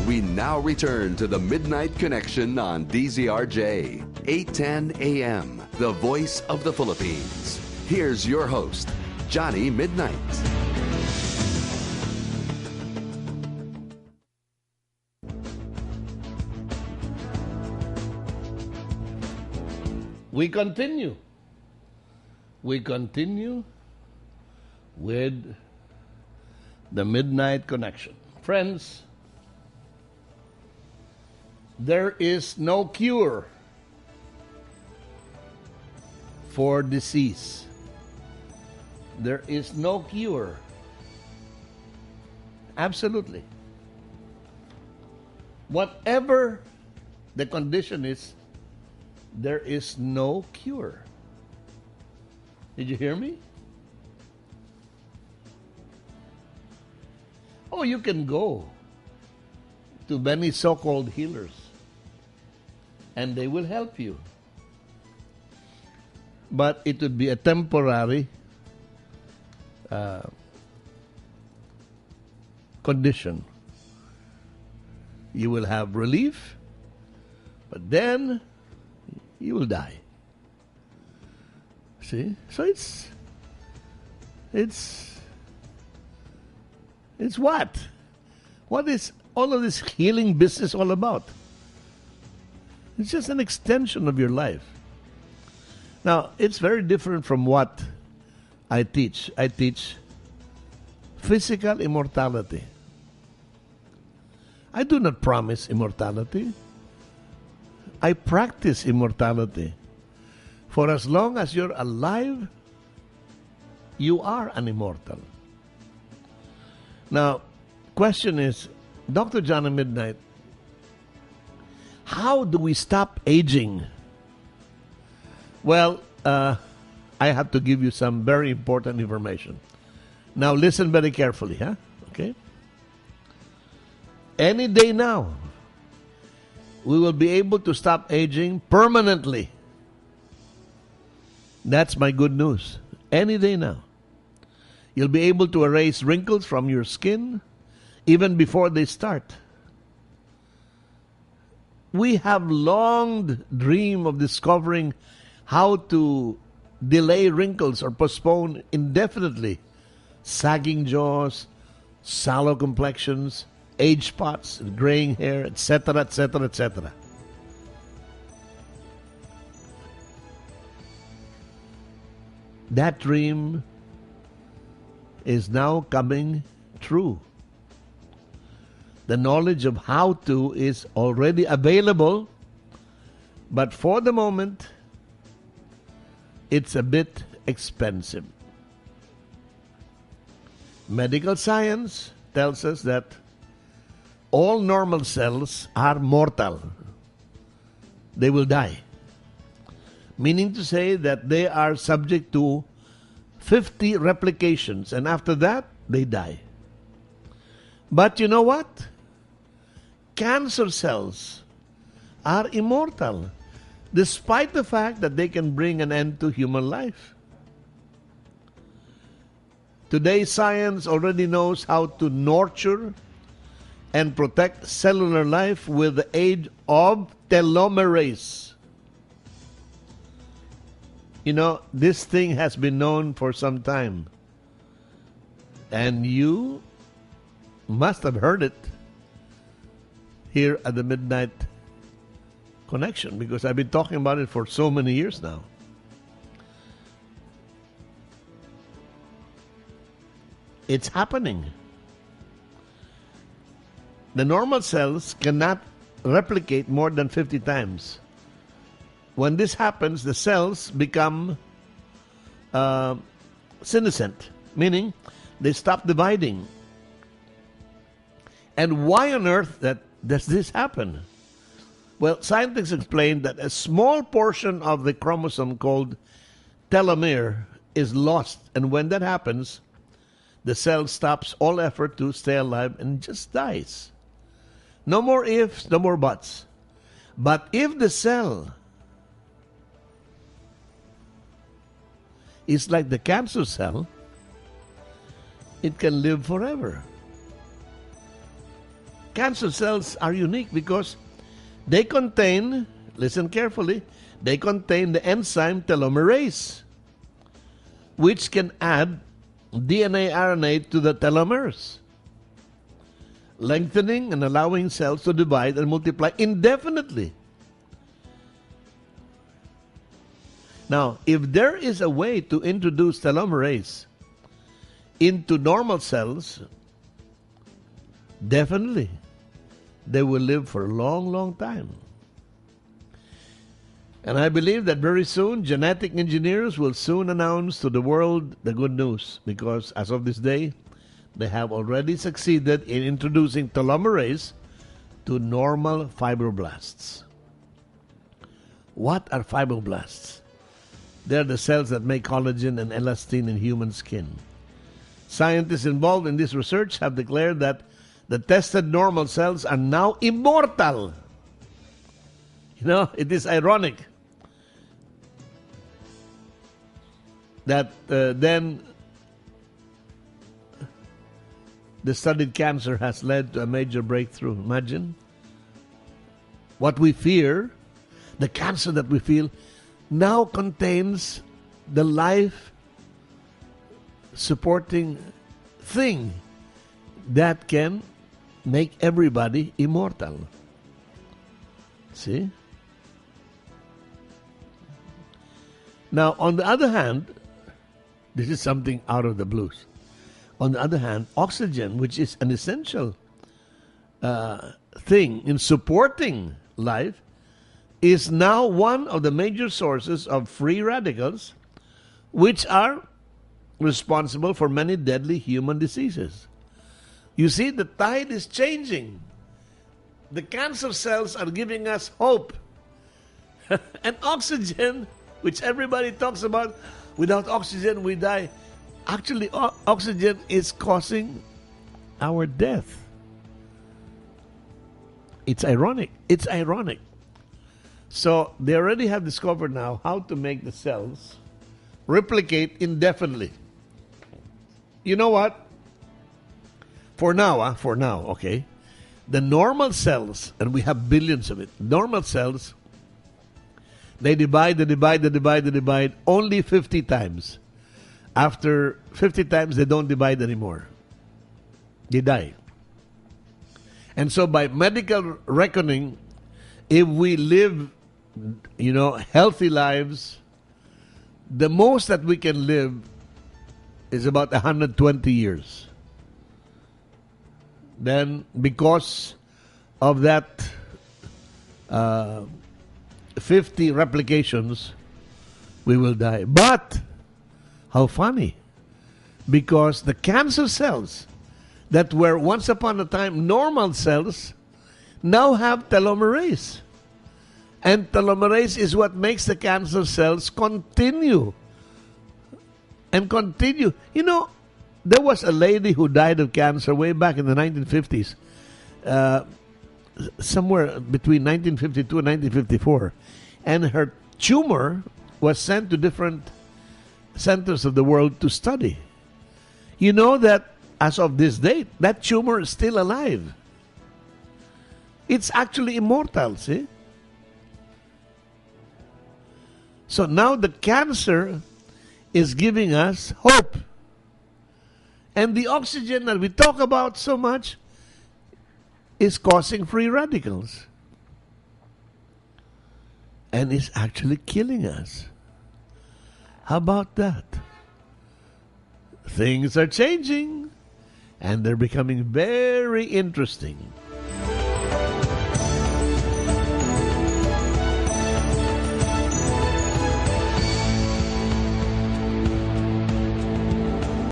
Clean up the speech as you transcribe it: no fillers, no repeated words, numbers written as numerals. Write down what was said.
We now return to the Midnight Connection on DZRJ 810 AM, the voice of the Philippines. Here's your host, Johnny Midnight. We continue with the Midnight Connection. Friends, there is no cure for disease. There is no cure. Absolutely. Whatever the condition is, there is no cure. Did you hear me? Oh, you can go to many so-called healers and they will help you. But it would be a temporary condition. You will have relief, but then you will die. See? So it's what? What is all of this healing business all about? It's just an extension of your life. Now, it's very different from what I teach. I teach physical immortality. I do not promise immortality. I practice immortality. For as long as you're alive, you are an immortal. Now, question is, Dr. John at Midnight, how do we stop aging? Well, I have to give you some very important information. Now, listen very carefully, huh? Okay? Any day now, we will be able to stop aging permanently. That's my good news. Any day now. You'll be able to erase wrinkles from your skin even before they start. We have long dreamed of discovering how to delay wrinkles or postpone indefinitely sagging jaws, sallow complexions, age spots, graying hair, etc., etc., etc. That dream is now coming true. The knowledge of how to is already available, but for the moment, it's a bit expensive. Medical science tells us that all normal cells are mortal. They will die. Meaning to say that they are subject to 50 replications, and after that, they die. But you know what? Cancer cells are immortal, despite the fact that they can bring an end to human life. Today, science already knows how to nurture and protect cellular life with the aid of telomerase. You know, this thing has been known for some time. And you must have heard it here at the Midnight Connection, because I've been talking about it for so many years now. It's happening. The normal cells cannot replicate more than 50 times. When this happens, the cells become senescent, meaning they stop dividing. And why on earth does this happen? Well, scientists explain that a small portion of the chromosome called telomere is lost. And when that happens, the cell stops all effort to stay alive and just dies. No more ifs, no more buts. But if the cell is like the cancer cell, it can live forever. cancer cells are unique because they contain, listen carefully, they contain the enzyme telomerase, which can add DNA RNA to the telomeres, lengthening and allowing cells to divide and multiply indefinitely. Now, if there is a way to introduce telomerase into normal cells, definitely they will live for a long, long time. And I believe that very soon, genetic engineers will soon announce to the world the good news, because as of this day, they have already succeeded in introducing telomerase to normal fibroblasts. What are fibroblasts? They're the cells that make collagen and elastin in human skin. Scientists involved in this research have declared that the tested normal cells are now immortal. You know, it is ironic that then the studied cancer has led to a major breakthrough. Imagine what we fear, the cancer that we feel, now contains the life supporting thing that can make everybody immortal. See? Now, on the other hand, this is something out of the blues. On the other hand, oxygen, which is an essential thing in supporting life, is now one of the major sources of free radicals, which are responsible for many deadly human diseases. You see, the tide is changing. The cancer cells are giving us hope. And oxygen, which everybody talks about, without oxygen we die. Actually, oxygen is causing our death. It's ironic. It's ironic. So they already have discovered now how to make the cells replicate indefinitely. You know what? For now, okay, the normal cells, and we have billions of it, normal cells, they divide only 50 times. After 50 times, they don't divide anymore. They die. And so by medical reckoning, if we live, healthy lives, the most that we can live is about 120 years. Then, because of that 50 replications, we will die. But, how funny, because the cancer cells that were once upon a time normal cells now have telomerase. And telomerase is what makes the cancer cells continue and continue. There was a lady who died of cancer way back in the 1950s, somewhere between 1952 and 1954. And her tumor was sent to different centers of the world to study. You know that as of this date, that tumor is still alive. It's actually immortal, see? So now the cancer is giving us hope. And the oxygen that we talk about so much is causing free radicals. And it's actually killing us. How about that? Things are changing, and they're becoming very interesting.